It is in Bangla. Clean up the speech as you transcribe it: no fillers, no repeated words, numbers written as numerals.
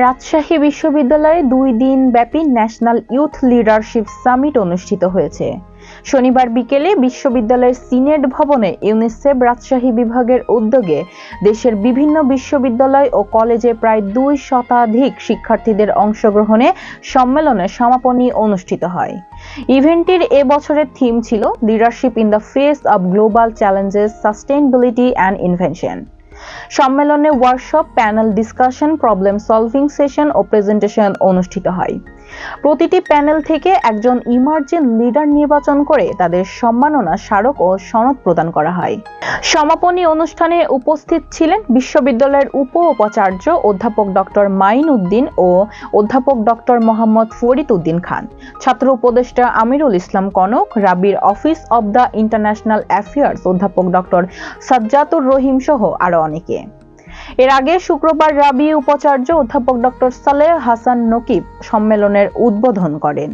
রাজশাহী বিশ্ববিদ্যালয়ে 2 দিন ব্যাপী ন্যাশনাল ইউথ লিডারশিপ সামিট অনুষ্ঠিত হয়েছে। শনিবার বিকেলে বিশ্ববিদ্যালয়ের সিনেট ভবনে ইউনিসেফ রাজশাহী বিভাগের উদ্যোগে দেশের বিভিন্ন বিশ্ববিদ্যালয় ও কলেজে প্রায় 2 শতাধিক শিক্ষার্থীদের অংশগ্রহণে সম্মেলনের সমাপনী অনুষ্ঠিত হয়। ইভেন্টটির এ বছরের থিম ছিল leadership in the face of global challenges, sustainability and invention. সম্মেলনে workshop, panel discussion, problem solving session ও প্রেজেন্টেশন অনুষ্ঠিত হয়। প্রতিটি প্যানেল থেকে একজন ইমার্জিং লিডার নির্বাচন করে তাদের সম্মাননা স্মারক ও সনদ প্রদান করা হয়। সমাপনী অনুষ্ঠানে উপস্থিত ছিলেন বিশ্ববিদ্যালয়ের উপাচার্য অধ্যাপক ডক্টর মাইন উদ্দিন ও অধ্যাপক ডক্টর মোহাম্মদ ফরিদ উদ্দিন খান, ছাত্র উপদেষ্টা আমিরুল ইসলাম কনক, রাবির office of the international affairs অধ্যাপক ডক্টর সাজ্জাতুর রহিম সহ আরো অনেকে। এর আগে শুক্রবার রাবি উপাচার্য অধ্যাপক ডক্টর সালেহ হাসান নকিব সম্মেলনের উদ্বোধন করেন।